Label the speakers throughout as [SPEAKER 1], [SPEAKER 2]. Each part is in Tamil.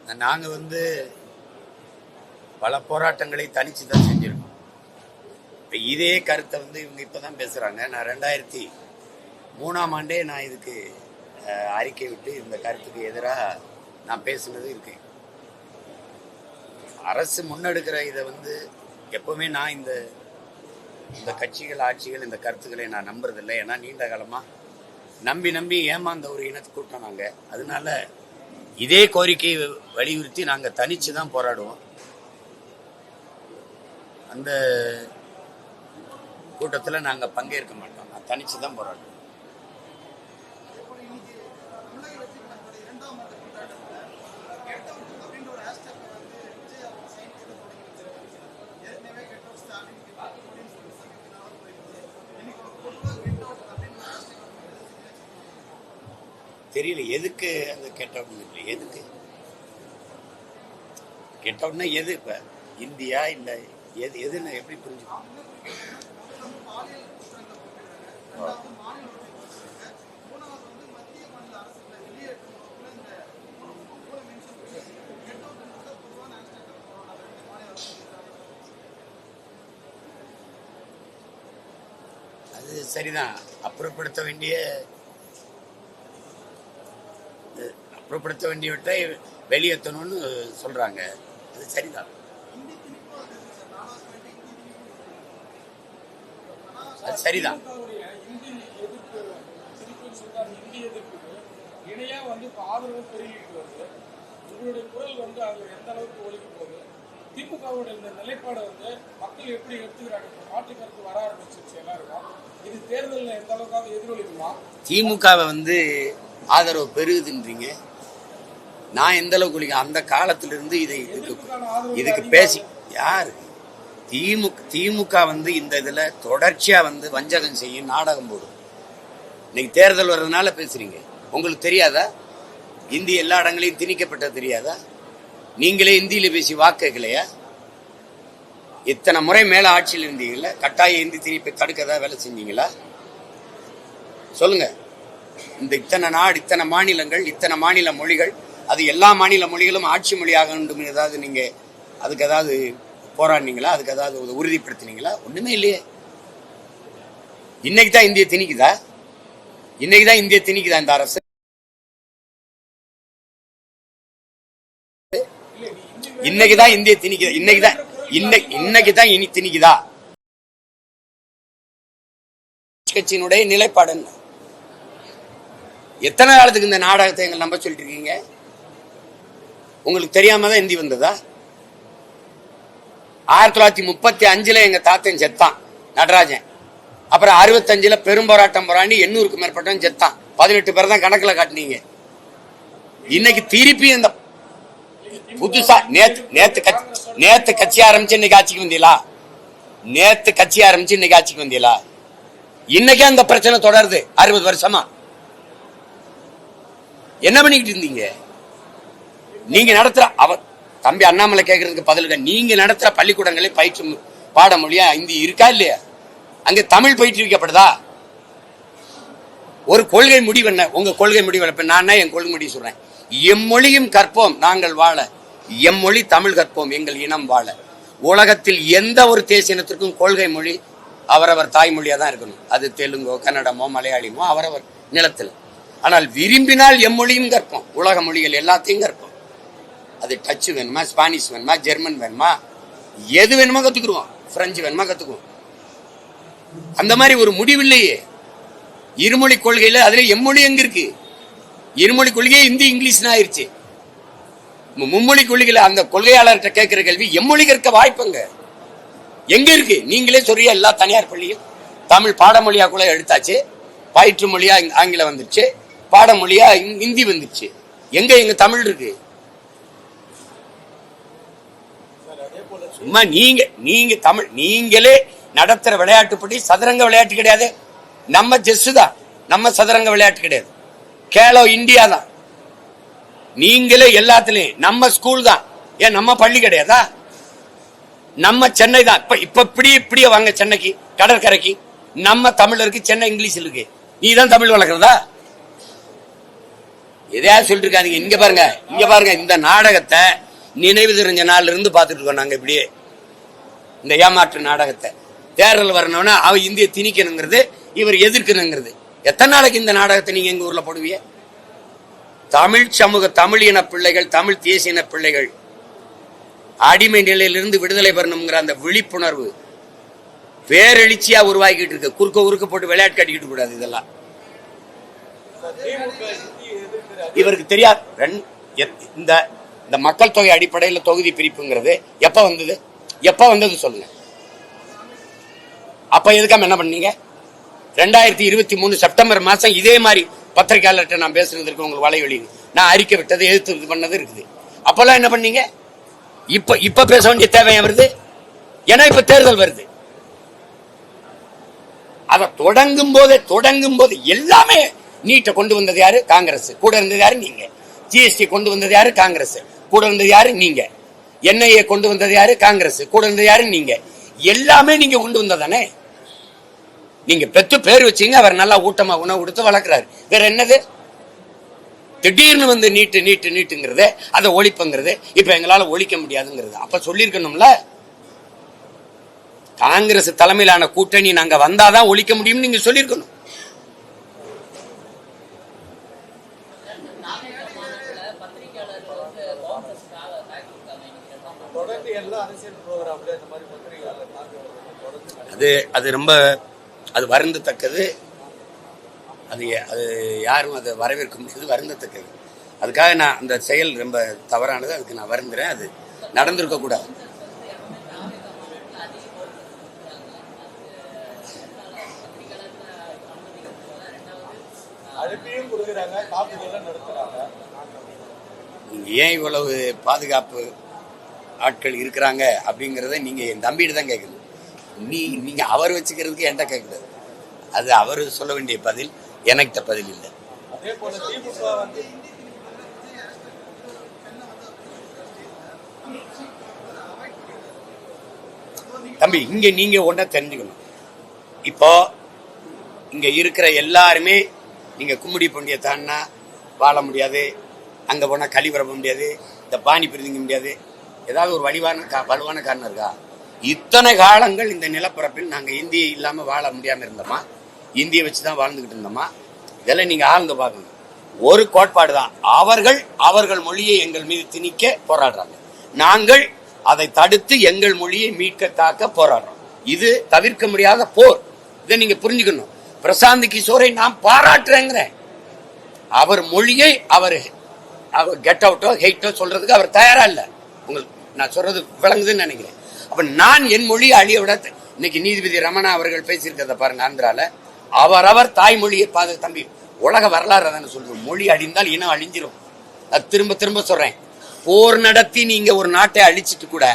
[SPEAKER 1] நாங்கள் பல போராட்டங்களை தனிச்சு தான் செஞ்சிருக்கோம். இப்போ இதே கருத்தை இவங்க இப்போ தான் பேசுகிறாங்க. நான் 2003ஆம் ஆண்டே நான் இதுக்கு அறிக்கை விட்டு இந்த கருத்துக்கு எதிராக நான் பேசுனது இருக்கேன். அரசு முன்னெடுக்கிற இதை எப்பவுமே நான் இந்த கட்சிகள் ஆட்சிகள் இந்த கருத்துக்களை நான் நம்புறதில்லை. ஏன்னா நீண்ட காலமாக நம்பி ஏமாந்த ஒரு இனத்து கூட்டம் நாங்கள். அதனால இதே கோரிக்கையை வலியுறுத்தி நாங்கள் தனிச்சு தான் போராடுவோம். அந்த கூட்டத்தில் நாங்கள் பங்கேற்க மாட்டோம். நான் தனிச்சு தான் போராடுவோம். தெரியல எதுக்கு அந்த கெட் அவுட் இல்லை. எதுக்கு கெட் அவுட்னா எது? இப்ப இந்தியா இல்ல எதுன்னு எப்படி புரிஞ்சுக்கணும்? அது சரிதான். அப்புறப்படுத்த வேண்டியவற்றை வெளியேற்றணும்னு சொல்றாங்க. அது சரிதான். அது சரிதான். திமுகவை ஆதரவு பெருகுதுன்றீங்க. நான் எந்த அளவுக்கு அந்த காலத்திலிருந்து இதுக்கு பேசி யாரு திமுக இந்த இதுல தொடர்ச்சியா வஞ்சகம் செய்யும், நாடகம் போடும். இன்னைக்கு தேர்தல் வர்றதுனால பேசுறீங்க. உங்களுக்கு தெரியாதா? இந்தி எல்லா இடங்களையும் திணிக்கப்பட்ட தெரியாதா? நீங்களே இந்தியில பேசி வாக்கு கேட்கலையா? இத்தனை முறை மேல ஆட்சியில் இருந்தீங்களா? கட்டாய இந்தி திணிப்பை தடுக்கதா வேலை செஞ்சீங்களா? சொல்லுங்க. இத்தனை நாடு, இத்தனை மாநிலங்கள், இத்தனை மாநில மொழிகள், அது எல்லா மாநில மொழிகளும் ஆட்சி மொழியாக வேண்டும் ஏதாவது நீங்க அதுக்கு ஏதாவது போராடினீங்களா? அதுக்கு ஏதாவது உறுதிப்படுத்தினீங்களா? ஒண்ணுமே இல்லையே. இன்னைக்குதான் இந்திய திணிக்குதா? இந்த அரசு இன்னைக்குதான் இந்திய திணிக்குதா? இன்னைக்குதான் இனி திணிக்குதா? கட்சியினுடைய நிலைப்பாடு என்ன? எத்தனை காலத்துக்கு இந்த நாடகத்தை எங்களை நம்ப சொல்லிட்டு இருக்கீங்க? உங்களுக்கு தெரியாம தான் இந்தி வந்ததா? 1935 எங்க தாத்தன் செத்தான், நடராஜன். அப்புறம் 65 பெரும்போராட்டம் போராண்டி 800க்கு மேற்பட்டவன் செத்தான். 18 பேர் தான் கணக்குல காட்டினீங்க. இன்னைக்கு திருப்பி இந்த புதுசா நேத்து கட்சி ஆரம்பிச்சு இன்னைக்கு ஆட்சிக்கு வந்தீங்களா? இன்னைக்கே அந்த பிரச்சனை தொடருது. 60 வருஷமா என்ன பண்ணிக்கிட்டு இருந்தீங்க? நீங்க நடத்துற தம்பி அண்ணாமலை கேட்கறதுக்கு பதிலுக்கு நீங்க நடத்துற பள்ளிக்கூடங்களே பயிற்று பாட மொழியா இந்தி இருக்கா இல்லையா? அங்க தமிழ் பயிற்றுவிக்கப்படுதா? ஒரு கொள்கை முடிவு என்ன? உங்க கொள்கை முடிவு என்ன? நான் என் கொள்கை முடிவு சொல்றேன். எம்மொழியும் கற்போம் நாங்கள் வாழ, எம்மொழி தமிழ் கற்போம் எங்கள் இனம் வாழ. உலகத்தில் எந்த ஒரு தேசிய இனத்திற்கும் கொள்கை மொழி அவரவர் தாய்மொழியா தான் இருக்கணும். அது தெலுங்கோ, கன்னடமோ, மலையாளிமோ அவரவர் நிலத்தில். ஆனால் விரும்பினால் எம்மொழியும் கற்போம். உலக மொழிகள் எல்லாத்தையும் கற்போம். அது டச்சு வேணுமா, ஸ்பானிஷ் வேணுமா, ஜெர்மன் வேணுமா, எது வேணுமோ கத்துக்குருவோம். பிரெஞ்சு வேணுமா கத்துக்குவோம். அந்த மாதிரி ஒரு முடிவில்லையே. இருமொழி கொள்கையில அதுல எம்மொழி எங்க இருக்கு? இருமொழி கொள்கையே இந்தி இங்கிலீஷ்னு ஆயிருச்சு. மும்மொழி கொள்கையில அந்த கொள்கையாளர்கிட்ட கேட்கிற கேள்வி எம்மொழி கற்க வாய்ப்புங்க எங்க இருக்கு? நீங்களே சொல்றியா எல்லா தனியார் பள்ளியும் தமிழ் பாடமொழியா கூட எடுத்தாச்சு, பயிற்று மொழியா ஆங்கிலம் வந்துருச்சு, பாடமொழியா இந்தி வந்துருச்சு. எங்க தமிழ் இருக்கு? சும்மா நீங்க தமிழ் நீங்களே நடத்துற விளையாட்டுப்படி சதுரங்க விளையாட்டு கிடையாது. நம்ம செஸ் தான், நம்ம சதுரங்க விளையாட்டு கிடையாது. கேலோ இந்தியா தான். நீங்களே எல்லாத்துலயும் நம்ம ஸ்கூல் தான். ஏன் நம்ம பள்ளி கிடையாதா? நம்ம சென்னை தான். இப்ப இப்படியே வாங்க சென்னைக்கு, கடற்கரைக்கு. நம்ம தமிழருக்கு சென்னை இங்கிலீஷ் இருக்கு. நீ தான் தமிழ் வளர்க்கறதா? எதையாவது சொல்லிட்டு இருக்காதீங்க. இங்க பாருங்க இந்த நாடகத்தை நினைவு தெரிஞ்ச நாள்ல இருந்து பார்த்துட்டு இருக்கோம் நாங்க. இப்படியே இந்த ஏமாற்று நாடகத்தை தேர்தல் வரணும்னா அவ இந்திய திணிக்கணுங்கிறது, இவர் எதிர்க்கணுங்கிறது. எத்தனை நாளைக்கு இந்த நாடகத்தை நீங்க எங்க ஊர்ல போடுவீங்க? தமிழ் சமூக, தமிழ் இன பிள்ளைகள், தமிழ் தேசிய இன பிள்ளைகள் அடிமை நிலையிலிருந்து விடுதலை பெறணுங்கிற அந்த விழிப்புணர்வு பேரெழுச்சியா உருவாக்கிட்டு இருக்கு. குறுக்க போட்டு விளையாட்டு கட்டிக்கிட்டு கூடாது. இதெல்லாம் இவருக்கு தெரியாது. இந்த மக்கள் தொகை அடிப்படையில் தொகுதி பிரிப்புங்கிறது எப்ப வந்தது சொல்லுங்க. அப்ப எதுக்காம என்ன பண்ணீங்க? 2023 செப்டம்பர் மாசம் இதே மாதிரி பத்திரிகையாளர்கிட்ட நான் பேசுறது இருக்கு. உங்களுக்கு வலைவெளி நான் அறிக்கை விட்டது, எதிர்த்து இது பண்ணது இருக்குது. அப்பெல்லாம் என்ன பண்ணீங்க? இப்ப பேச வேண்டிய தேவையா வருது? ஏன்னா இப்ப தேர்தல் வருது. அத தொடங்கும் போது எல்லாமே நீட்டை கொண்டு வந்தது யாரு? காங்கிரஸ். கூட இருந்தது யாரு? நீங்க. ஜிஎஸ்டி கொண்டு வந்தது யாரு? காங்கிரஸ். கூட இருந்தது யாரு? நீங்க. என்ஐஏ கொண்டு வந்தது யாரு? காங்கிரஸ். கூட இருந்தது யாரு? நீங்க. எல்லாமே நீங்க கொண்டு வந்ததானே. நீங்க பெத்து பேர் வச்சீங்க, அவர் நல்லா ஊட்டமா உணவு கொடுத்து வளர்க்கிறாரு. வேற என்னது? திடீர்னு வந்து நீட்டுங்கிறது, அதை ஒழிப்புங்கிறது, இப்ப எங்களால ஒழிக்க முடியாதுங்கிறது. அப்ப சொல்லிருக்கணும்ல, காங்கிரஸ் தலைமையிலான கூட்டணி நாங்க வந்தாதான் ஒழிக்க முடியும் நீங்க சொல்லிருக்கணும். அது ரொம்ப வருந்தத்தக்கது. அது யாரும் அதை வரவேற்க முடியாது, வருந்தத்தக்கது. அதுக்காக நான் அந்த செயல் ரொம்ப தவறானது, அதுக்கு நான் வருந்துறேன். அது நடந்திருக்க கூடாது. நீங்க ஏன் இவ்வளவு பாதுகாப்பு ஆட்கள் இருக்கிறாங்க அப்படிங்கறத நீங்க என் தம்பிட்டு தான் கேட்கணும். நீங்க அவர் வச்சுக்கிறதுக்கு என்கிட்ட கேட்கக்கூடாது. அது அவரு சொல்ல வேண்டிய பதில், எனக்கு பதில் இல்லை. தம்பி, இங்க நீங்க ஒன்றை தெரிஞ்சுக்கணும். இப்போ இங்க இருக்கிற எல்லாருமே நீங்க கும்மிடி பொண்டிய தாண்டா வாழ முடியாது, அங்க போனா கழிவற முடியாது, இந்த பானி பிரிதிங்க முடியாது. ஏதாவது ஒரு வலுவான காரணம் இருக்கா? இத்தனை காலங்கள் இந்த நிலப்பரப்பில் நாங்க இந்தியை இல்லாம வாழ முடியாம இருந்தோமா? இந்தியை வச்சுதான் வாழ்ந்துகிட்டு இருந்தோமா? இதெல்லாம் நீங்க ஆழ்ந்து பார்க்கணும். ஒரு கோட்பாடு தான். அவர்கள் மொழியை எங்கள் மீது திணிக்க போராடுறாங்க, நாங்கள் அதை தடுத்து எங்கள் மொழியை மீட்க காக்க போராடுறோம். இது தவிர்க்க முடியாத போர். இதை நீங்க புரிஞ்சுக்கணும். பிரசாந்த் கிஷோரை நான் பாராட்டுறேங்கிறேன். அவர் மொழியை அவர் கெட் அவுட்டோ ஹெய்ட்டோ சொல்றதுக்கு அவர் தயாரா இல்ல. உங்களுக்கு நான் சொல்றது விளங்குதுன்னு நினைக்கிறேன். அப்ப நான் என் மொழியை அழிய விட, இன்னைக்கு நீதிபதி ரமணா அவர்கள் பேசியிருக்கிறத பாருங்க. ஆந்திரால அவரவர் தாய்மொழியை தம்பி, உலக வரலாறு தானே சொல்றோம். மொழி அழிந்தால் இனம் அழிஞ்சிரும். அது திரும்ப சொல்றேன். போர் நடத்தி நீங்க ஒரு நாட்டை அழிச்சிட்டு கூட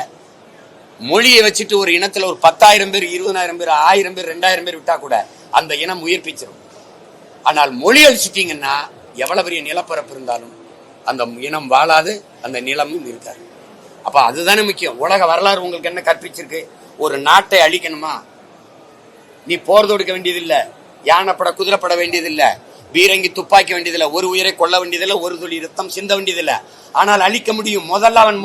[SPEAKER 1] மொழியை வச்சுட்டு ஒரு இனத்துல ஒரு 10,000 பேர், 20,000 பேர், 1000 பேர், 2000 பேர் விட்டா கூட அந்த இனம் உயிர்ப்பிச்சிடும். ஆனால் மொழி அழிச்சிட்டீங்கன்னா எவ்வளவு பெரிய நிலப்பரப்பு இருந்தாலும் அந்த இனம் வாழாது, அந்த நிலமும் இருக்காது. அப்ப அதுதானே முக்கியம். உலக வரலாறு உங்களுக்கு என்ன கற்பிச்சிருக்கு? ஒரு நாட்டை அழிக்கணுமா, நீ போர் தொடுக்க வேண்டியதில்லை, யானைப்பட குதிரைப்பட வேண்டியதில்லை, பீரங்கி துப்பாக்கி வேண்டியதில்லை, ஒரு உயிரை கொள்ள வேண்டியதில்லை, ஒரு துளி ரத்தம் சிந்த வேண்டியதில்லை. ஆனால் அழிக்க முடியும். முதல்ல அவன்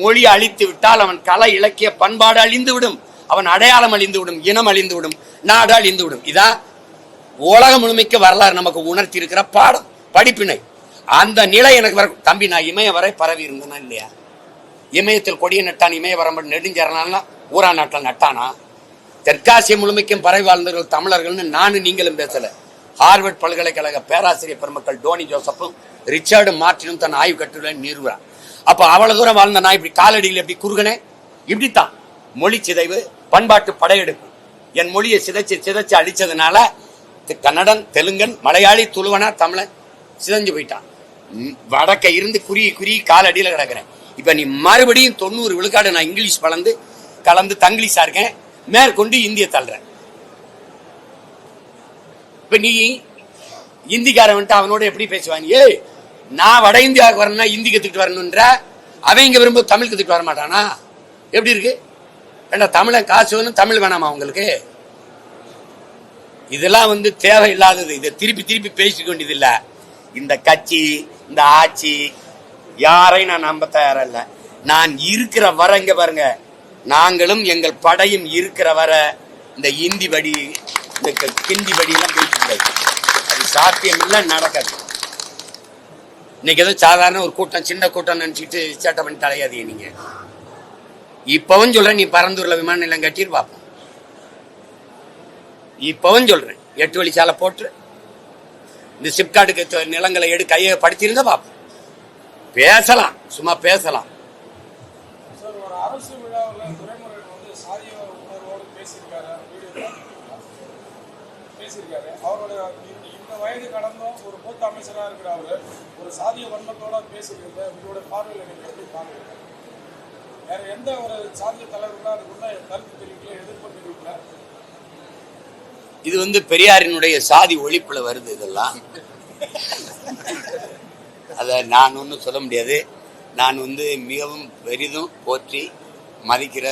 [SPEAKER 1] மொழி அழித்து விட்டால் அவன் கலை இலக்கிய பண்பாடு அழிந்து விடும், அவன் அடையாளம் அழிந்து விடும், இனம் அழிந்து விடும், நாடு அழிந்து விடும். இதான் உலகம் முழுமைக்கு வரலாறு நமக்கு உணர்த்தி இருக்கிற பாடம், படிப்பினை. அந்த நிலை எனக்கு வர தம்பி. நான் இமய வரை பரவி இருந்தேனா இல்லையா? இமயத்தில் கொடிய நட்டான், இமய வரம்பு நெடுஞ்சரணா ஊரா நாட்டில் நட்டானா? தெற்காசிய முழுமைக்கும் பரவி வாழ்ந்தவர்கள் தமிழர்கள்னு நானும் நீங்களும் பேசல. ஹார்வர்ட் பல்கலைக்கழக பேராசிரியர் பெருமக்கள் டோனி ஜோசப்பும் ரிச்சர்டு மார்டினும் தன் ஆய்வு கட்டுரை நிறுவுறான். அப்ப அவ்வளவு தூரம் வாழ்ந்த நான் இப்படி காலடியில் எப்படி குறுகனே? இப்படித்தான் மொழி சிதைவு, பண்பாட்டு படையெடுப்பு. என் மொழியை சிதைச்சு அழிச்சதுனால கன்னடன், தெலுங்கன், மலையாளி, துளுவனா, தமிழன் சிதைஞ்சு போயிட்டான். வடக்க இருந்து குறுகி காலடியில கிடக்கிறேன். இப்ப நீ மறுபடியும் 90 விழுக்காடு நான் இங்கிலீஷ் கலந்து தங்கிலீஷா இருக்கேன், மேற்கொண்டு இந்திய தள்ளுறேன். இப்ப நீ இந்திக்காரன் வந்துட்டு அவனோட எப்படி பேசுவாங்க? ஏய், நான் வட இந்தியாவுக்கு வரணும்னா இந்தி கத்துக்கிட்டு வரணும்ன்ற, அவன் இங்க விரும்ப தமிழ் கத்துக்கிட்டு வர மாட்டானா? எப்படி இருக்கு? ஏண்டா தமிழன் காசு வேணும், தமிழ் வேணாமா உங்களுக்கு? இதெல்லாம் தேவையில்லாதது. இதை திருப்பி பேசிக்க வேண்டியது இல்ல. இந்த கட்சி, இந்த ஆட்சி யாரையும் நான் நம்ப தயாரில்ல. நான் இருக்கிற வர இங்க பாருங்க, நாங்களும் எங்கள் படையும் இருக்கிற வர இந்த இந்தி படி, இந்த கிந்தி படியெல்லாம் பேசிட்டு அது சாத்தியம் இல்லை, நடக்காது. இன்னைக்கு ஏதோ சாதாரண ஒரு கூட்டம், சின்ன கூட்டம் நினைச்சிட்டு சேட்டை பண்ணி தலையாதீங்க. நீங்க இப்பவும் சொல்றேன், நீ பரந்தூர்ல விமான நிலம் கட்டிட்டு பார்ப்போம். இப்பவும் சொல்றேன், 8 வழிச்சாலை போட்டு இந்த சிப்காட்டுக்கு நிலங்களை கையை படுத்திருந்தா பார்ப்போம். பேசலாம், சும்மா பேசலாம்.
[SPEAKER 2] வயது கடந்தும் ஒரு மூத்த அமைச்சராக இருக்கிற அவரு ஒரு சாதிய வன்மத்தோட பேசியிருக்கிறது உங்களோட பார்வையில் நீங்க எப்படி பாக்குறீங்க? வேற எந்த ஒரு சாதிய தலைவர்களும் அதுக்குள்ள கருத்து தெரிவிக்கல, எதிர்ப்பு தெரிவிக்கல.
[SPEAKER 1] இது பெரியாரினுடைய சாதி ஒழிப்புல வருது. இதெல்லாம் அத நான் ஒன்றும் சொல்ல முடியாது. நான் மிகவும் பெரிதும் போற்றி மதிக்கிற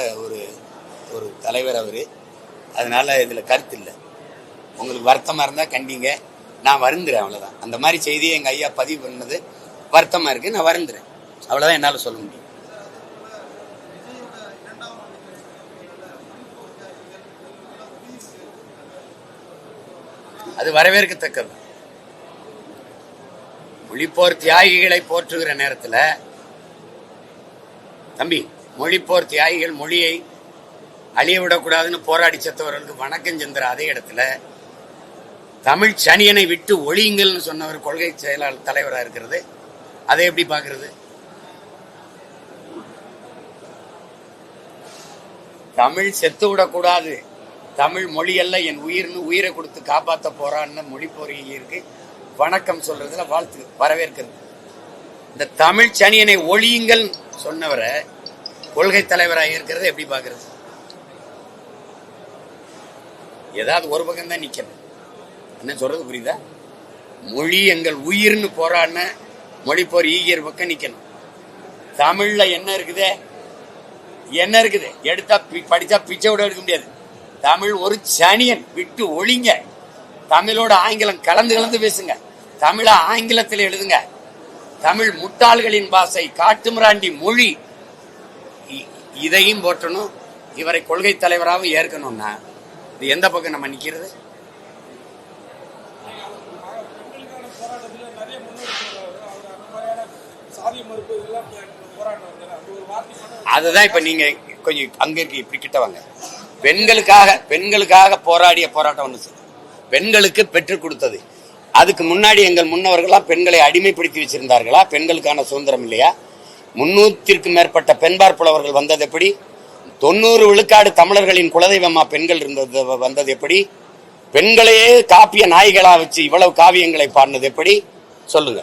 [SPEAKER 1] ஒரு தலைவர் அவரு. அதனால இதுல கருத்து இல்லை. உங்களுக்கு வருத்தமா இருந்தா கண்டிங்க, நான் வருந்துறேன், அவ்வளவுதான். அந்த மாதிரி செய்தியை எங்க ஐயா பதிவு பண்ணது வருத்தமா இருக்கு, நான் வருந்துறேன், அவ்வளவுதான் என்னால சொல்ல முடியும். அது வரவேற்கத்தக்கது. மொழிப்போர் தியாகிகளை போற்றுகிற நேரத்தில் தம்பி, மொழிப்போர் தியாகிகள் மொழியை அழிய விடக்கூடாதுன்னு போராடி செத்தவர்களுக்கு வணக்கம் சென்ற அதே இடத்துல தமிழ் சனியனை விட்டு ஒழியுங்கள்னு சொன்னவர் கொள்கை செயலாளர் தலைவராக இருக்கிறது. அதை எப்படி பாக்குறது? தமிழ் செத்து விடக்கூடாது, தமிழ் மொழியல்ல என் உயிர்னு உயிரை கொடுத்து காப்பாற்ற போறான்னு மொழிப்போருக்கு வணக்கம் சொல்றதுல வாழ்த்து வரவேற்கிறது. இந்த தமிழ் சனியனை ஒழியுங்கள் சொன்னவரை கொள்கை தலைவராக இருக்கிறது எப்படி பாக்குறது? ஏதாவது ஒரு பக்கம் தான் நிக்கணும். என்ன சொல்றது புரியுதா? மொழி எங்கள் உயிர்னு போராடின மொழிப்போர் ஈகியர் பக்கம் நிக்கணும். தமிழ்ல என்ன இருக்குது? என்ன இருக்குது? எடுத்தா படிச்சா பிச்சை விட எடுக்க முடியாது. தமிழ் ஒரு சனியன், விட்டு ஒழிங்க. தமிழோட ஆங்கிலம் கலந்து பேசுங்க. தமிழ ஆங்கிலத்தில் எழுதுங்க. தமிழ் முட்டாள்களின் பாசை, காட்டுமிராண்டி மொழி, இதையும் போற்றணும். இவரை கொள்கை தலைவராகவும் ஏற்கணும்னா இது எந்த பக்கம் நம்ம நிக்கிறது? அதுதான் இப்ப நீங்க கொஞ்சம் அங்க இருக்கு, இப்படி கிட்ட வாங்க. பெண்களுக்காக போராடிய போராட்டம் ஒன்று, பெண்களுக்கு பெற்றுக் கொடுத்தது. அதுக்கு முன்னாடி எங்கள் முன்னவர்களா பெண்களை அடிமைப்படுத்தி வச்சிருந்தார்களா? பெண்களுக்கான சுதந்திரம் இல்லையா? 300க்கும் மேற்பட்ட பெண்பார் புலவர்கள் வந்தது எப்படி? 90 விழுக்காடு தமிழர்களின் குலதெய்வமா பெண்கள் இருந்தது வந்தது எப்படி? பெண்களையே காப்பிய நாய்களா வச்சு இவ்வளவு காவியங்களை பாடினது எப்படி? சொல்லுங்க.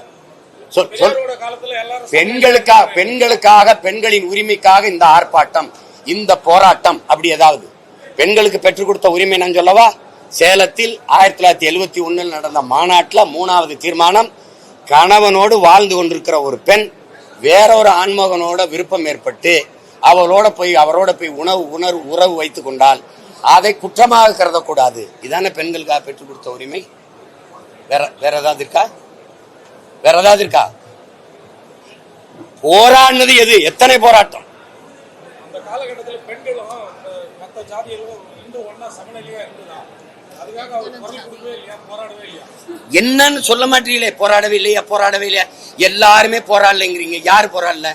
[SPEAKER 1] பெண்களுக்காக பெண்களின் உரிமைக்காக இந்த ஆர்ப்பாட்டம், இந்த போராட்டம், அப்படி ஏதாவது பெண்களுக்கு பெற்றுக் கொடுத்த உரிமை நான் சொல்லவா? சேலத்தில் 1971 நடந்த மாநாட்டில் 3வது தீர்மானம், கணவனோடு வாழ்ந்து கொண்டிருக்கிற ஒரு பெண் வேறொரு ஆண்மகனோட விருப்பம் ஏற்பட்டு அவரோட போய் உறவு வைத்துக் கொண்டால் அதை குற்றமாக கருதக்கூடாது. இதான பெண்களுக்காக பெற்றுக் கொடுத்த உரிமை. வேற ஏதாவது இருக்கா? வேற ஏதாவது இருக்கா? போராடினது எது? எத்தனை போராட்டம்?
[SPEAKER 2] அந்த காலகட்டத்தில் பெண்களும் மற்ற ஜாதிகளும் இந்து ஒன்னா சமநிலையா இருந்ததா? அதுக்காக அவர் குரல் கொடுக்கவே இல்லையா? போராடவே இல்லையா?
[SPEAKER 1] என்னன்னு சொல்ல மாட்டீங்களே. போராடவே இல்லையா? எல்லாருமே போராடலைங்கிறீங்க. யாரு போராடல?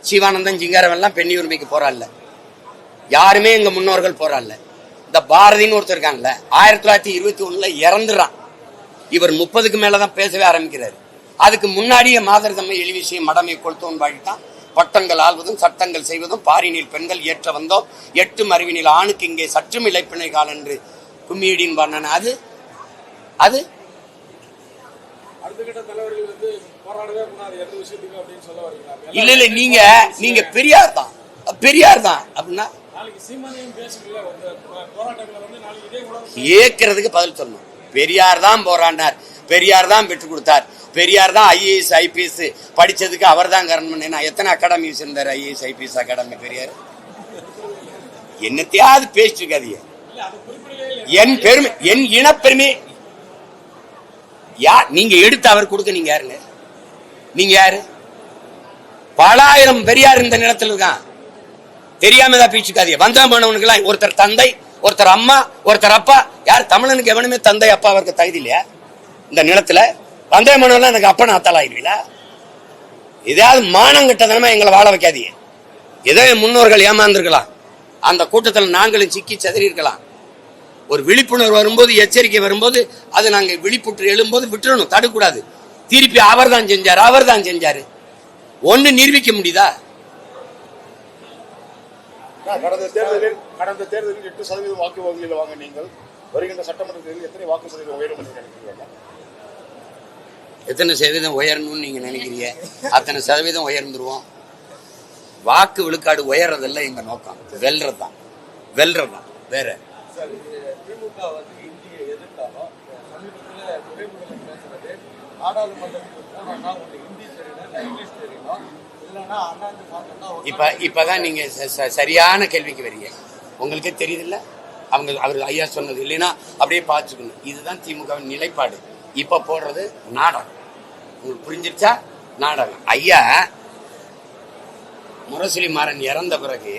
[SPEAKER 1] சிவானந்தன், சிங்காரம் எல்லாம் பெண்ணி உரிமைக்கு போராடல. யாருமே எங்க முன்னோர்கள் போராடல. இந்த பாரதின்னு ஒருத்தர் இருக்காங்கல்ல, 1921 இறந்துறான். இவர் 30க்கு மேலதான் பேசவே ஆரம்பிக்கிறாரு. அதுக்கு முன்னாடியே மாதர் தம்மை எளிவிசையும் மடமை கொளுத்தோன் பாடித்தான். பட்டங்கள் ஆள்வதும் சட்டங்கள் செய்வதும் பாரினில் பெண்கள் ஏற்ற வந்தோம், 8 அறிவினில் ஆணுக்கு இங்கே சற்றும் இழைப்பினை கால் என்று கும்மியடின் பண்ணன. அது இல்ல நீங்க பெரியார் தான் அப்படின்னா கேட்கறதுக்கு பதில் சொல்லணும். பெரியார் தான் போராடினார், பெரியார் தான் பெற்றுக் கொடுத்தார், பெரியார் தான் IAS IPS படிச்சதுக்கு அவர் தான் காரணம். எத்தனை அகாடமி வச்சிருந்தாரு? IAS IPS academy Periyar. என்னத்தையாவது பேசிட்டு இருக்காதீங்க. என் இனப்பெருமை நீங்க எடுத்து அவர் கொடுக்க நீங்க யாருங்க? நீங்க யாரு? பல ஆயிரம் பெரியார் இந்த நிலத்தில் இருக்கான். தெரியாம தான் பீச்சுக்காதீங்க. வந்தா போனவனுக்கு ஒருத்தர் தந்தை, ஒருத்தர் அம்மா, ஒருத்தர் அப்பா. யார் தமிழனுக்கு எவனுமே தந்தை அப்பா அவருக்கு தகுதி இல்லையா? இந்த நிலத்துல வந்தே மனவெல்லாம் எனக்கு அப்பா அத்தலாயிருவீங்களா? ஏதாவது மானம் கட்டதனமா எங்களை வாழ வைக்காதீங்க. ஏதோ என் முன்னோர்கள் ஏமாந்துருக்கலாம், அந்த கூட்டத்தில் நாங்களும் சிக்கி சதறி இருக்கலாம். ஒரு விழிப்புணர்வு வரும்போது, எச்சரிக்கை வரும்போது, அது நாங்க விழிப்புற்று எழும்போது விட்டுறணும், தடுக்கூடாது. திருப்பி அவர் தான் செஞ்சாரு ஒண்ணு நிரூபிக்க முடியுதா?
[SPEAKER 3] கடந்த தேர்தலில் 8% வாக்கு வங்கியில் வாங்க நீங்கள் வருகின்ற சட்டமன்ற தேர்தலில் எத்தனை வாக்கு சதவீதம் உயரும் என்று நினைக்கிறீங்க?
[SPEAKER 1] எத்தனை சதவீதம் உயரணும்னு நீங்க நினைக்கிறீங்க? அத்தனை சதவீதம் உயர்ந்துருவோம். வாக்கு விழுக்காடு உயர்றதெல்லாம் எங்க நோக்கம், வெல்றதுதான் வேற.
[SPEAKER 4] திமுக வந்து இந்தியை எதிர்த்தாலும் சமீபத்தில் துறைமுகத்தில் பேசுறது நாடாளுமன்றத்தில் ஹிந்தி தெரியணும், இங்கிலீஷ் தெரியணும், இல்லைன்னா அண்ணாந்து பார்த்தோம்னா
[SPEAKER 1] இப்பதான் நீங்க சரியான கேள்விக்கு வரீங்க. உங்களுக்கே தெரியுதுல்ல, அவர் ஐயா சொன்னது இல்லைன்னா அப்படியே பார்த்துக்கணும். இதுதான் திமுகவின் நிலைப்பாடு. இப்ப போடுறது நாடகம். உங்களுக்கு புரிஞ்சிருச்சா? நாடகம். ஐயா முரசொலி மாறன் இறந்த பிறகு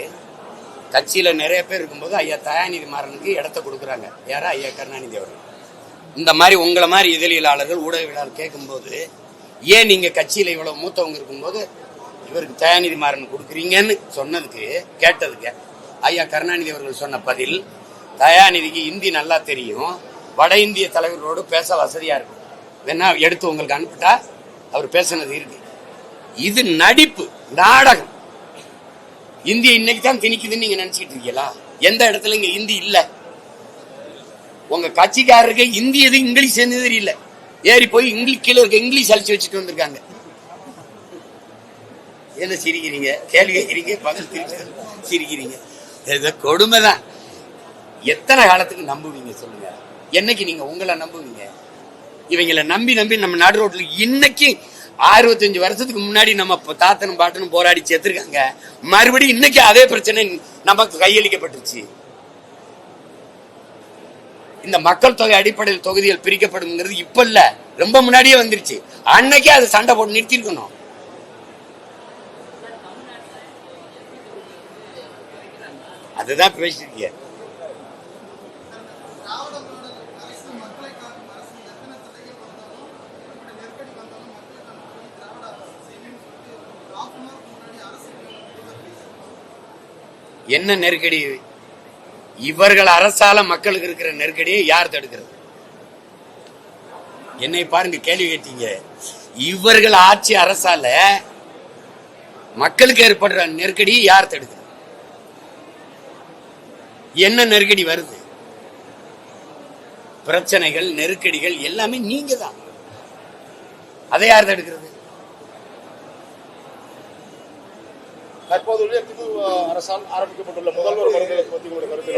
[SPEAKER 1] கட்சியில நிறைய பேர் இருக்கும்போது ஐயா தயாநிதி மாறனுக்கு இடத்த கொடுக்குறாங்க. யாரா? ஐயா கருணாநிதி அவர்கள். இந்த மாதிரி உங்களை மாதிரி இதழியலாளர்கள், ஊடகவியலாளர் கேட்கும்போது, ஏன் நீங்க கட்சியில இவ்வளவு மூத்தவங்க இருக்கும்போது இவருக்கு தயாநிதி மாறன் கொடுக்குறீங்கன்னு சொன்னதுக்கு, கேட்டதுக்கு ஐயா கருணாநிதி அவர்கள் சொன்ன பதில், தயாநிதிக்கு இந்தி நல்லா தெரியும், வட இந்திய தலைவர்களோடு பேச வசதியா இருக்கும், வேணா எடுத்து உங்களுக்கு அனுப்பிட்டா அவர் பேசினது இருக்கு. இது நடிப்பு, நாடகம். இந்திய இன்னைக்கு தான் திணிக்குதுன்னு நீங்க நினைச்சிட்டு இருக்கீங்களா? எந்த இடத்துல இங்க இந்தி இல்ல. உங்க கட்சிக்காரருக்கு இந்தி எது இங்கிலீஷ் எது தெரியல, ஏறி போய் இங்கிலீஷ் கீழே இருக்க இங்கிலீஷ் அழிச்சு வச்சுட்டு வந்திருக்காங்க. என்ன சிரிக்கிறீங்க? கேள்வி கேட்கிறீங்க, பதில் சிரிக்கிறீங்க. கொடுமைதான். எத்தனை காலத்துக்கு நம்புவீங்க சொல்லுங்க? என்னைக்கு நீங்க உங்களை நம்புவீங்க? இவங்களை நம்பி நம்ம நாடு ரோட்ல இன்னைக்கு 65 வருஷத்துக்கு முன்னாடி நம்ம தாத்தனும் பாட்டனும் போராடி சேர்த்திருக்காங்க. மறுபடியும் இன்னைக்கு அதே பிரச்சனை நமக்கு கையளிக்கப்பட்டுருச்சு. இந்த மக்கள் தொகை அடிப்படையில் தொகுதிகள் பிரிக்கப்படுங்கிறது இப்ப இல்ல, ரொம்ப முன்னாடியே வந்துருச்சு. அன்னைக்கே அது சண்டை போட்டு நிறுத்திருக்கணும். அதுதான் பேசிருக்கீங்க. என்ன நெருக்கடி? இவர்கள் அரசால மக்களுக்கு இருக்கிற நெருக்கடியை யார் தடுக்கிறது? என்னை பாருங்க, கேள்வி கேட்டீங்க. இவர்கள் ஆட்சி அரசால மக்களுக்கு ஏற்படுற நெருக்கடியை யார் தடுக்கிறது? என்ன நெருக்கடி வருது? பிரச்சனைகள், நெருக்கடிகள் எல்லாமே நீங்க தான். அதை யார் தடுக்கிறது?
[SPEAKER 3] தற்போது அரசால் ஆரம்பிக்கப்பட்டுள்ள முதல்வர் மருந்தகத்தை பற்றி உங்களுடைய கருத்து?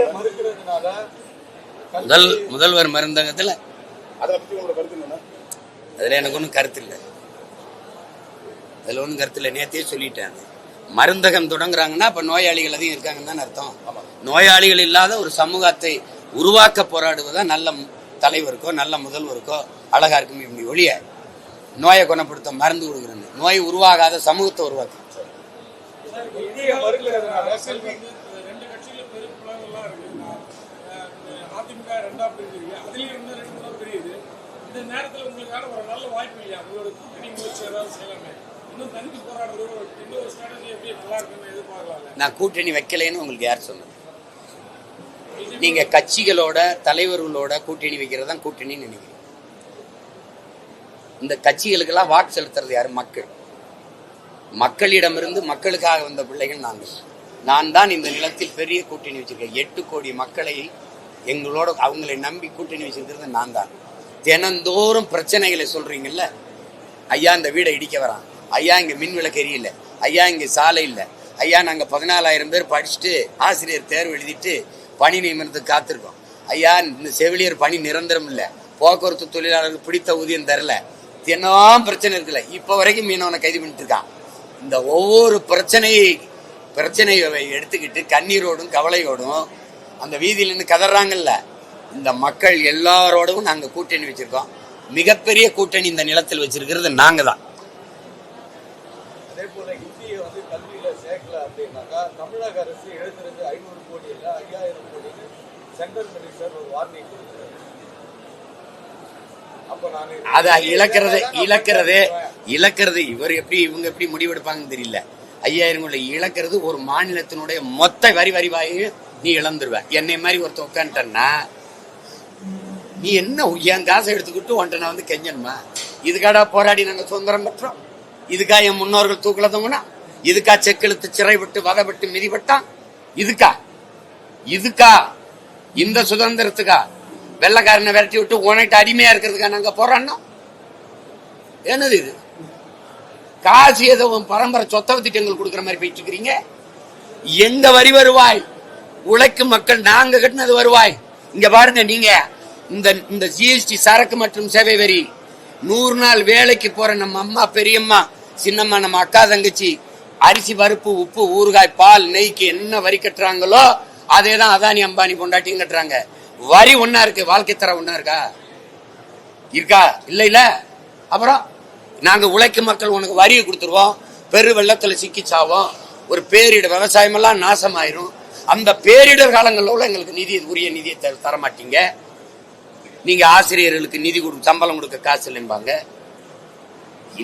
[SPEAKER 1] முதல்வர் மருந்தகத்துல
[SPEAKER 3] அதை பற்றி உங்களோட கருத்து என்ன?
[SPEAKER 1] அதுல எனக்கு ஒன்றும் கருத்து இல்லை. அதுல ஒன்றும் கருத்து இல்லை. நேற்றே சொல்லிட்டேன். மருந்தகம் தொடங்குறாங்கன்னா அப்ப நோயாளிகள் அதிகம் இருக்காங்கன்னு தான் அர்த்தம். நோயாளிகள் இல்லாத ஒரு சமூகத்தை உருவாக்க போராடுவதா நல்ல தலைவருக்கோ நல்ல முதல்வருக்கோ அழகா இருக்கும். ஒழிய நோயை குணப்படுத்த மருந்து கொடுக்குறது, நோய் உருவாகாத சமூகத்தை உருவாக்கு.
[SPEAKER 2] ரெண்டு கட்சியில பெரிய பிளவுகள்லாம் இருக்கு. அதிமுக ரெண்டா பிரிஞ்சிருக்கு, அதுலயும் இன்னும் 2 பிரியுது. இந்த நேரத்தில் உங்களுக்கான ஒரு நல்ல வாய்ப்பு இல்லையா? உங்களோட கூட்டணி முயற்சி ஏதாவது செய்யலாமே, இன்னும் தனித்து போராடுறது, இன்னொரு ஸ்ட்ராட்டஜி எப்படி நல்லா இருக்குன்னு எதிர்பார்க்கலாம்.
[SPEAKER 1] நான் கூட்டணி வைக்கலைன்னு உங்களுக்கு யார் சொன்னது? நீங்க கட்சிகளோட தலைவர்களோட கூட்டணி வைக்கிறது தான் கூட்டணின்னு நினைக்கிறீங்க. இந்த கட்சிகளுக்கெல்லாம் வாக்கு செலுத்துறது யாரு? மக்கள். மக்களிடமிருந்து மக்களுக்காக வந்த பிள்ளைகள் நாங்கள். நான் தான் இந்த நிலத்தில் பெரிய கூட்டணி வச்சிருக்கேன். 8 கோடி மக்களை எங்களோட அவங்களை நம்பி கூட்டணி வச்சிருக்கிறது நான் தான். தினந்தோறும் பிரச்சனைகளை சொல்றீங்கல்ல, ஐயா இந்த வீடை இடிக்க வரான், ஐயா இங்க மின் விளக்கு எரியல, ஐயா இங்க சாலை இல்லை, ஐயா நாங்க 14,000 பேர் படிச்சுட்டு ஆசிரியர் தேர்வு எழுதிட்டு பணி நியமனத்துக்கு காத்திருக்கோம், ஐயா இந்த செவிலியர் பணி நிரந்தரம் இல்லை, போக்குவரத்து தொழிலாளர்களுக்கு பிடித்த ஊதியம் தரல, தினம் பிரச்சனை இருக்குல்ல. இப்ப வரைக்கும் மீனவனை கைது பண்ணிட்டு இருக்கான். இந்த ஒவ்வொரு பிரச்சனையை எடுத்துக்கிட்டு கண்ணீரோடும் கவலையோடும் அந்த வீதியில இருந்து கதறாங்கல்ல, இந்த மக்கள் எல்லாரோடும் நாங்க கூட்டணி வச்சிருக்கோம். மிகப்பெரிய கூட்டணி இந்த நிலத்தில் வச்சிருக்கிறது நாங்க தான்.
[SPEAKER 4] அதே போல இந்தியை வந்து கல்வியில சேர்க்கல அப்படின்னாக்கா தமிழக அரசு எழுதுறது 500 கோடி இல்ல 5000 கோடின்னு சென்ட்ரல் மினிஸ்டர் ஒரு வார்னிங் கொடுத்தாரு. அப்ப நான்
[SPEAKER 1] அத இழக்கிறது இவங்க எப்படி முடிவெடுப்பாங்கன்னு தெரியல. 5000 கோடி இழக்கிறது ஒரு மாநிலத்தினுடைய மொத்த வரிவாயும் நீ இழந்துருவ. என்னை மாதிரி ஒருத்த உட்காந்துட்டா நீ என்ன என் காசை எடுத்துக்கிட்டு உன்ட்ட நான் வந்து கெஞ்சணுமா? இதுக்காடா போராடி நாங்க சுதந்திரம் பெற்றோம்? இதுக்கா என் முன்னோர்கள் தூக்கல தொங்குனா? இதுக்கா செக்கெழுத்து சிறை விட்டு வதப்பட்டு மிதிப்பட்டான்? இதுக்கா இந்த சுதந்திரத்துக்கா வெள்ளக்காரனை விரட்டி விட்டு உனக்கு அடிமையா இருக்கிறதுக்கா நாங்க போராடணும்? என்னது இது? காசு ஏதோ பரம்பரை சொத்தை வச்சுட்டு எங்களுக்கு கொடுக்குற மாதிரி போயிட்டு இருக்கிறீங்க. எங்க வரி வருவாய்? உழைக்கும் மக்கள் நாங்க கட்டினது வருவாய். இங்க பாருங்க, நீங்க இந்த ஜிஎஸ்டி சரக்கு மற்றும் சேவை வரி 100 நாள் வேலைக்கு போற நம்ம அம்மா பெரியம்மா சின்னம்மா நம்ம அக்கா தங்கச்சி அரிசி பருப்பு உப்பு ஊறுகாய் பால் நெய்க்கு என்ன வரி கட்டுறாங்களோ அதேதான் அதானி அம்பானி கொண்டாட்டியும் கட்டுறாங்க. வரி ஒன்னா இருக்கு, வாழ்க்கை தர ஒன்னா இருக்கா? இல்ல. அப்புறம் நாங்க உழைக்கும் மக்கள் உனக்கு வரியை கொடுத்துருவோம், பெரு வெள்ளத்துல சிக்கிச்சாவோம், ஒரு பேரிடர் விவசாயம் எல்லாம் நாசமாயிரும். அந்த பேரிடர் காலங்களில் எங்களுக்கு உரிய நிதியை தர மாட்டீங்க. நீங்க ஆசிரியர்களுக்கு நிதி சம்பளம் கொடுக்க காசு இல்லைம்பாங்க.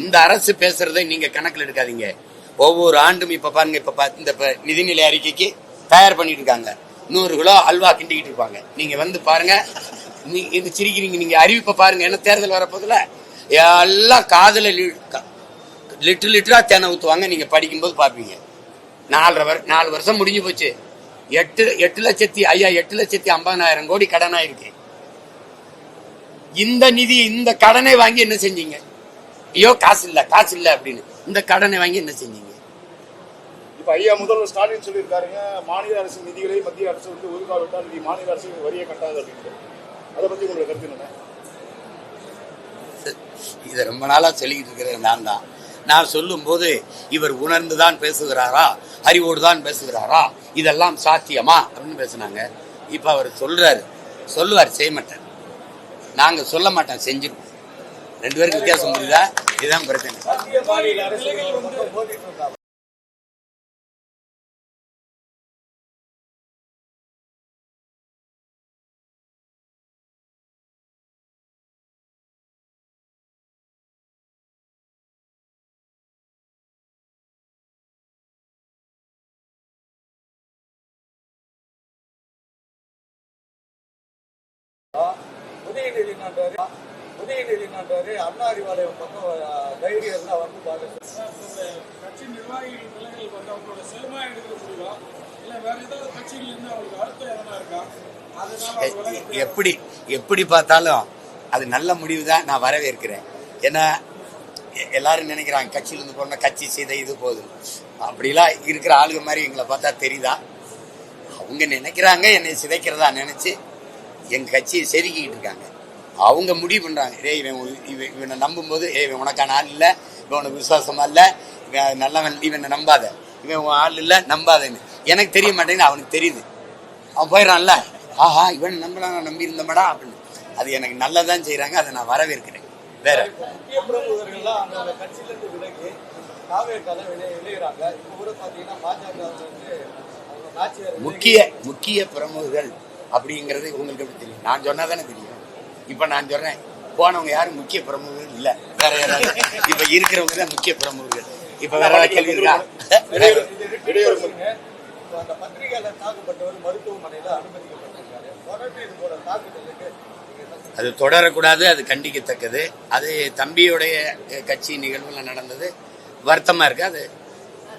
[SPEAKER 1] இந்த அரசு பேசுறதை நீங்க கணக்கில் எடுக்காதீங்க. ஒவ்வொரு ஆண்டும் இப்ப பாருங்க, இந்த நிதிநிலை அறிக்கைக்கு தயார் பண்ணிட்டு இருக்காங்க. 100 கிலோ அல்வா கிண்டிக்கிட்டு இருப்பாங்க. நீங்க வந்து பாருங்க, இது சிரிக்கிறீங்க. நீங்க அறிவிப்பை பாருங்க, என்ன தேர்தல் வரப்போதுல எல்லாம் காதுல லிட்டரா தேனை ஊத்துவாங்க. நீங்க படிக்கும்போது பாப்பீங்க. 4 வருஷம் முடிஞ்சு போச்சு. 8,50,000 கோடி கடனாயிருக்கு. இந்த நிதி இந்த கடனை வாங்கி என்ன செஞ்சீங்க? ஐயோ காசு இல்ல அப்படின்னு இந்த கடனை வாங்கி என்ன செஞ்சீங்க?
[SPEAKER 3] இப்ப ஐயா முதல்வர் ஸ்டாலின் சொல்லியிருக்காருங்க, மாநில அரசு நிதிகளை மத்திய அரசு வந்து ஒதுக்காவிட்டால் மாநில அரசு வரியை கட்டாது அப்படின்னு. அதை பத்தி உங்களுடைய கருத்து என்ன?
[SPEAKER 1] இதை ரொம்ப நாளா சொல்லிக்கிட்டு இருக்கிறது நான் தான். நான் சொல்லும் போது இவர் உணர்ந்துதான் பேசுகிறாரா, அறிவோடு தான் பேசுகிறாரா, இதெல்லாம் சாத்தியமா அப்படின்னு பேசினாங்க. இப்ப அவர் சொல்லுவார் செய்ய மாட்டார். நாங்க சொல்ல மாட்டோம், செஞ்சிருக்கோம். 2 பேருக்கு வித்தியாசம் புரியுதா? இதுதான் பிரச்சனை.
[SPEAKER 4] உதயநிதி நாட்டாரு அண்ணா அறிவாலயம் பக்கம் தைரியம் இருந்தா வந்து பாருங்க.
[SPEAKER 2] கட்சி நிர்வாகிகள் நிலைகள் வந்து அவங்களோட செல்மா எடுக்கிற முடியும் இல்ல வேற ஏதாவது கட்சிகள் இருந்து அவங்களுக்கு அர்த்தம் எதனா இருக்கா?
[SPEAKER 1] எப்படி பார்த்தாலும் அது நல்ல முடிவு தான். நான் வரவேற்கிறேன். ஏன்னா எல்லாரும் நினைக்கிறாங்க கட்சியிலிருந்து போன கட்சி செய்த இது போதும். அப்படிலாம் இருக்கிற ஆளுங்க மாதிரி எங்களை பார்த்தா தெரியுதா? அவங்க நினைக்கிறாங்க என்னை சிதைக்கிறதா நினைச்சு எங்க கட்சியை செதுக்கிட்டு இருக்காங்க. அவங்க முடிவு பண்றாங்க, இவனை நம்பும் போது இவன் உனக்கான ஆள் இல்ல, இவன் உனக்கு விசுவாசமா இல்ல, இவன் நல்லவன், இவனை நம்பாத, இவன் ஆள் இல்ல நம்பாதன்னு. எனக்கு தெரிய மாட்டேங்குது, அவனுக்கு தெரியுது. அவன் போயிடறான்ல, ஆஹா இவன் நம்பலாம், நம்பி இருந்தமாடா அப்படின்னு. அது எனக்கு நல்லதான் செய்யறாங்க, அதை நான் வரவேற்கிறேன். வேற
[SPEAKER 4] முக்கிய பிரமுகர்கள்லாம் அந்த கட்சியில இருந்து விலகி காவேரிக்கால விளையிறாங்க. இப்ப கூட பாத்தீங்கன்னா பாஜக
[SPEAKER 1] முக்கிய பிரமுகர்கள் அப்படிங்கிறது உங்களுக்கு எப்படி தெரியும்? நான் சொன்னாதானே தெரியும். இப்ப நான் சொல்றேன், போனவங்க யாரும் முக்கிய பிரமுகர்கள் இல்ல, வேற யாராவது இப்ப இருக்கிறவங்க தான் முக்கிய பிரமுகர்கள். இப்ப வேற கேள்வி இருக்கா?
[SPEAKER 4] அந்த பத்திரிகையாளர் தாக்கப்பட்டவர் மருத்துவமனையில அனுமதிக்கப்பட்டிருக்காரு. தொடர்ந்து இது போல தாக்குதலுக்கு
[SPEAKER 1] அது தொடரக்கூடாது, அது கண்டிக்கத்தக்கது. அது தம்பியுடைய கட்சி நிகழ்வுல நடந்தது, வருத்தமா இருக்கு. அது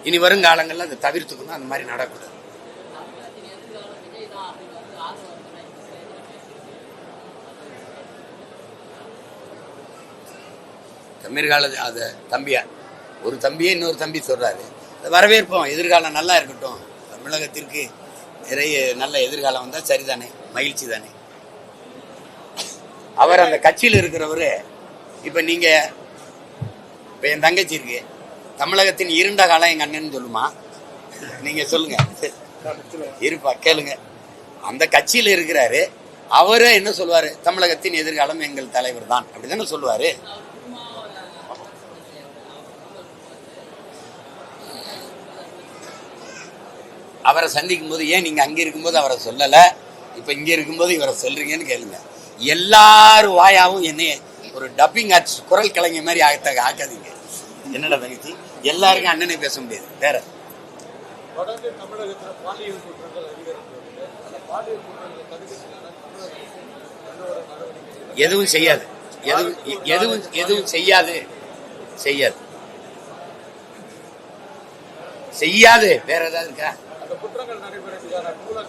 [SPEAKER 1] இனி வரும் காலங்கள்ல அதை தவிர்த்துக்கணும், அந்த மாதிரி நடக்கூடாது. தமிழ்கால அது தம்பியா ஒரு தம்பியே இன்னொரு தம்பி சொல்றாரு, வரவேற்போம். எதிர்காலம் நல்லா இருக்கட்டும், தமிழகத்திற்கு நிறைய நல்ல எதிர்காலம் வந்தா சரிதானே, மகிழ்ச்சி தானே. அவர் அந்த கட்சியில் இருக்கிறவரு. இப்ப நீங்க இப்ப என் தங்கச்சி இருக்கு, தமிழகத்தின் இருண்ட காலம் எங்க அண்ணன் சொல்லுமா? நீங்க சொல்லுங்க. இருப்பா கேளுங்க. அந்த கட்சியில இருக்கிறாரு, அவரே என்ன சொல்லுவாரு? தமிழகத்தின் எதிர்காலம் எங்கள் தலைவர் தான், அப்படிதானே சொல்லுவாரு. அவரை சந்திக்கும் போது ஏன் நீங்க அங்க இருக்கும்போது அவரை சொல்லல, இப்ப இங்க இருக்கும்போது இவரை சொல்றீங்கன்னு கேளுங்க. எல்லாரும் வாயாவும் என்னைய ஒரு டப்பிங் ஆர்டிஸ்ட், குரல் கலைஞர் மாதிரி ஆக்காதீங்க. என்னடா தங்கச்சி, எல்லாருக்கும் அண்ணனை பேச முடியாது. வேற
[SPEAKER 4] தொடர்ந்து தமிழகத்தில் பாலியல் குற்றங்கள் அதிகரித்து வருது. அந்த பாலியல் குற்றங்களை தடுக்கிறதுக்கான தமிழக அரசு எந்த ஒரு நடவடிக்கை
[SPEAKER 1] எதுவும் செய்யாது, எதுவும் செய்யாது, வேற ஏதாவது இருக்கா?
[SPEAKER 4] அந்த குற்றங்கள் நடைபெறதுக்கான மூல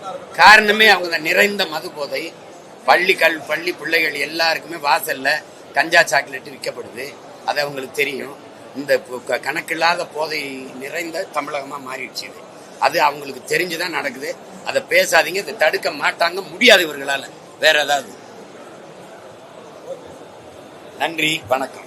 [SPEAKER 1] காரணமே அவங்க நிறைந்த மது போதை. பள்ளி பிள்ளைகள் எல்லாருக்குமே வாசல்ல கஞ்சா சாக்லேட் விற்கப்படுது. அது அவங்களுக்கு தெரியும். இந்த கணக்கில்லாத போதை நிறைந்த தமிழகமா மாறிடுச்சு. அது அவங்களுக்கு தெரிஞ்சுதான் நடக்குது. அதை பேசாதீங்க, இதை தடுக்க மாட்டாங்க, முடியாது இவர்களால. வேற ஏதாவது? நன்றி, வணக்கம்.